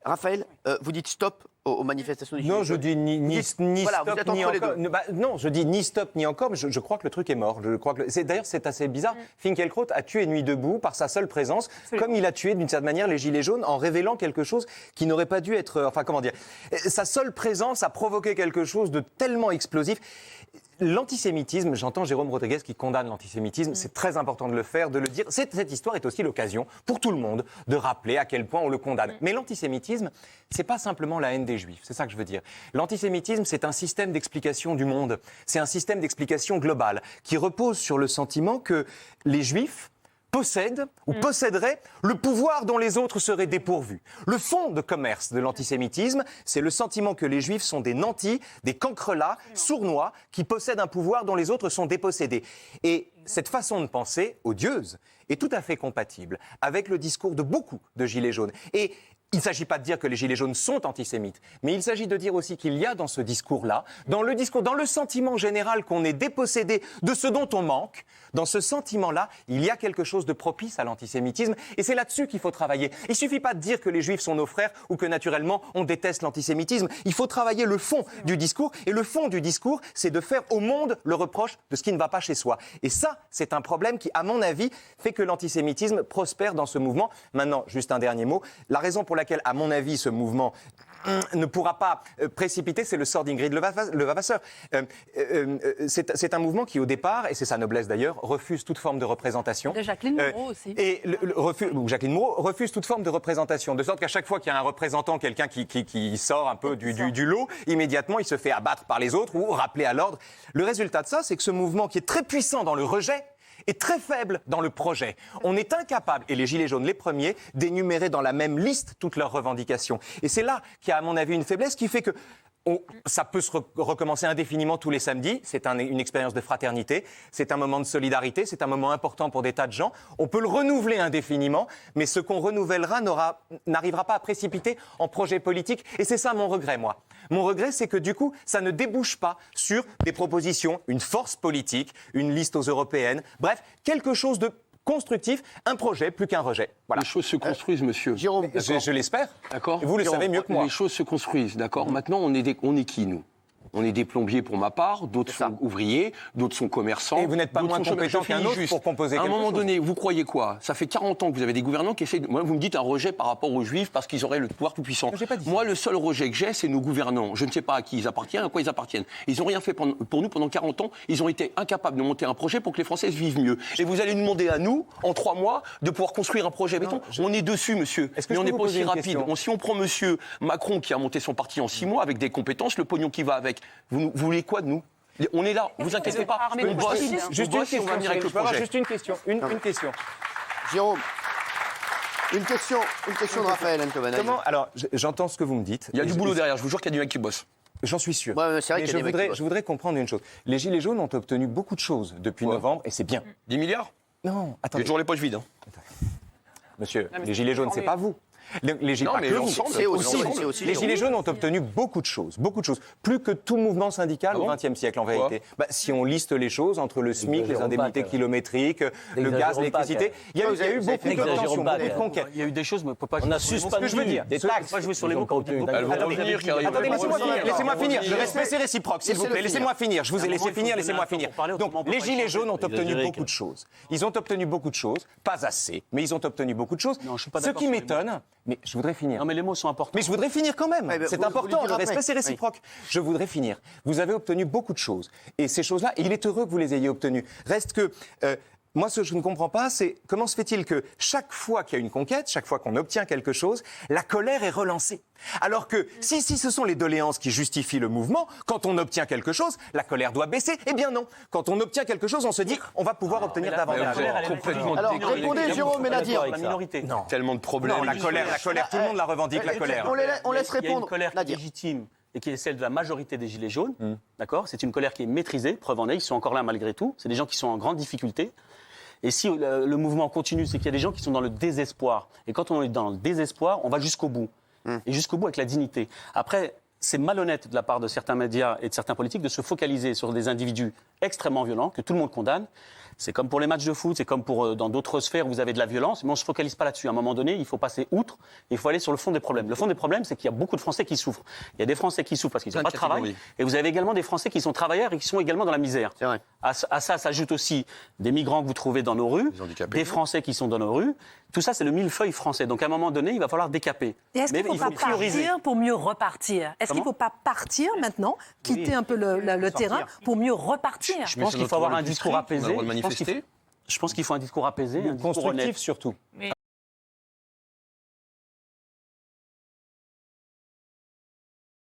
Raphaël, vous dites stop aux manifestations des Gilets Non, jaunes. je dis ni stop ni encore. Non, je dis ni stop ni encore, mais je crois que le truc est mort. Je crois que d'ailleurs, c'est assez bizarre. Finkielkraut a tué Nuit debout par sa seule présence, comme il a tué d'une certaine manière les Gilets jaunes en révélant quelque chose qui n'aurait pas dû être. Enfin, comment dire, sa seule présence a provoqué quelque chose de tellement explosif. L'antisémitisme, j'entends Jérôme Rodriguez qui condamne l'antisémitisme, c'est très important de le faire, de le dire. Cette histoire est aussi l'occasion pour tout le monde de rappeler à quel point on le condamne. Mais l'antisémitisme, c'est pas simplement la haine des Juifs, c'est ça que je veux dire. L'antisémitisme, c'est un système d'explication du monde, c'est un système d'explication global qui repose sur le sentiment que les Juifs possèdent ou posséderaient le pouvoir dont les autres seraient dépourvus. Le fond de commerce de l'antisémitisme, c'est le sentiment que les Juifs sont des nantis, des cancrelats, sournois, qui possèdent un pouvoir dont les autres sont dépossédés. Et cette façon de penser, odieuse, est tout à fait compatible avec le discours de beaucoup de Gilets jaunes. Et il ne s'agit pas de dire que les Gilets jaunes sont antisémites, mais il s'agit de dire aussi qu'il y a dans ce discours-là, dans le sentiment général qu'on est dépossédé de ce dont on manque, dans ce sentiment-là, il y a quelque chose de propice à l'antisémitisme, et c'est là-dessus qu'il faut travailler. Il ne suffit pas de dire que les Juifs sont nos frères ou que naturellement on déteste l'antisémitisme. Il faut travailler le fond du discours, et le fond du discours, c'est de faire au monde le reproche de ce qui ne va pas chez soi. Et ça, c'est un problème qui, à mon avis, fait que l'antisémitisme prospère dans ce mouvement. Maintenant, juste un dernier mot, la raison pour laquelle, à mon avis, ce mouvement ne pourra pas précipiter, c'est le sort d'Ingrid Levavasseur. C'est un mouvement qui, au départ, et c'est sa noblesse d'ailleurs, refuse toute forme de représentation. De Jacqueline Moreau aussi. Et Jacqueline Moreau refuse toute forme de représentation, de sorte qu'à chaque fois qu'il y a un représentant, quelqu'un qui sort un peu du lot, immédiatement il se fait abattre par les autres ou rappeler à l'ordre. Le résultat de ça, c'est que ce mouvement qui est très puissant dans le rejet, est très faible dans le projet. On est incapable, et les Gilets jaunes les premiers, d'énumérer dans la même liste toutes leurs revendications. Et c'est là qu'il y a, à mon avis, une faiblesse qui fait que ça peut se recommencer indéfiniment tous les samedis. C'est une expérience de fraternité, c'est un moment de solidarité, c'est un moment important pour des tas de gens. On peut le renouveler indéfiniment, mais ce qu'on renouvellera n'arrivera pas à précipiter en projet politique. Et c'est ça mon regret, moi. Mon regret, c'est que du coup, ça ne débouche pas sur des propositions, une force politique, une liste aux européennes, bref, quelque chose de constructif, un projet plus qu'un rejet. Voilà. Les choses se construisent, monsieur. Jérôme, Je l'espère. D'accord. Et vous le savez mieux que moi. Les choses se construisent, d'accord. Maintenant, on est qui, nous ? On est des plombiers pour ma part, d'autres sont ouvriers, d'autres sont commerçants. Et vous n'êtes pas moins compétent qu'un autre pour composer quelque chose. À un moment donné, vous croyez quoi ? Ça fait 40 ans que vous avez des gouvernants qui essaient Moi, vous me dites un rejet par rapport aux Juifs parce qu'ils auraient le pouvoir tout puissant. Moi, le seul rejet que j'ai, c'est nos gouvernants. Je ne sais pas à qui ils appartiennent, à quoi ils appartiennent. Ils n'ont rien fait pour nous pendant 40 ans. Ils ont été incapables de monter un projet pour que les Français vivent mieux. Et vous allez nous demander à nous, en 3 mois, de pouvoir construire un projet béton. On est dessus, monsieur. Mais on n'est pas aussi rapide. Si on prend monsieur Macron qui a monté son parti en 6 mois avec des compétences, le pognon qui va avec, vous voulez quoi de nous ? On est là, vous inquiétez pas. Juste une question. Une question. Jérôme, une question de Raphaël Antoine. Alors, j'entends ce que vous me dites. Il y a du boulot derrière, je vous jure qu'il y a du mec qui bosse. J'en suis sûr. Ouais, c'est vrai qu'il y a des mecs qui bossent. Je voudrais comprendre une chose. Les Gilets jaunes ont obtenu beaucoup de choses depuis novembre, et c'est bien. 10 milliards ? Non, attendez. J'ai toujours les poches vides. Monsieur, les Gilets jaunes, c'est pas vous. Les Gilets jaunes ont obtenu beaucoup de choses, plus que tout mouvement syndical au XXe siècle en vérité. Si on liste les choses entre le SMIC, les indemnités kilométriques, le gaz, l'électricité, il y a eu beaucoup d'obtentions, beaucoup de conquêtes. Il y a eu des choses, mais on ne peut pas. On a suspendu des taxes. Pas jouer sur les mots quand on Attendez, laissez-moi finir. Le respect c'est réciproque, s'il vous plaît. Laissez-moi finir. Je vous ai laissé finir. Laissez-moi finir. Donc, les Gilets jaunes ont obtenu beaucoup de choses. Ils ont obtenu beaucoup de choses, pas assez, mais ils ont obtenu beaucoup de choses. Ce qui m'étonne. Mais je voudrais finir. Non, mais les mots sont importants. Mais je voudrais finir quand même. C'est important. Le respect, c'est réciproque. Je voudrais finir. Vous avez obtenu beaucoup de choses. Et ces choses-là, il est heureux que vous les ayez obtenues. Reste que... moi, ce que je ne comprends pas, c'est comment se fait-il que chaque fois qu'il y a une conquête, chaque fois qu'on obtient quelque chose, la colère est relancée. Alors que si ce sont les doléances qui justifient le mouvement, quand on obtient quelque chose, la colère doit baisser. Eh bien non. Quand on obtient quelque chose, on se dit on va pouvoir obtenir davantage. Alors répondez, Jérôme Ménadier. La minorité. Non. Tellement de problèmes. Non, la colère, tout le monde la revendique, la colère. On laisse Il y a une répondre. colère qui est Nadir. légitime et qui est celle de la majorité des Gilets jaunes. D'accord ? C'est une colère qui est maîtrisée. Preuve en est, ils sont encore là malgré tout. C'est des gens qui sont en grande difficulté. Et si le mouvement continue, c'est qu'il y a des gens qui sont dans le désespoir. Et quand on est dans le désespoir, on va jusqu'au bout. Et jusqu'au bout avec la dignité. Après, c'est malhonnête de la part de certains médias et de certains politiques de se focaliser sur des individus extrêmement violents que tout le monde condamne. C'est comme pour les matchs de foot, c'est comme pour dans d'autres sphères où vous avez de la violence, mais on ne se focalise pas là-dessus. À un moment donné, il faut passer outre, il faut aller sur le fond des problèmes. Le fond des problèmes, c'est qu'il y a beaucoup de Français qui souffrent. Il y a des Français qui souffrent parce qu'ils n'ont pas de travail, et vous avez également des Français qui sont travailleurs et qui sont également dans la misère. C'est vrai. À ça s'ajoutent aussi des migrants que vous trouvez dans nos rues, des Français qui sont dans nos rues. Tout ça, c'est le millefeuille français. Donc à un moment donné, il va falloir décaper. Et est-ce qu'il ne faut pas partir pour mieux repartir? Est-ce qu'il ne faut pas partir maintenant, quitter un peu le terrain pour mieux repartir? Je pense qu'il faut avoir un discours apaisé. manifester. Je pense qu'il faut un discours apaisé, un discours constructif honnête. surtout. Mais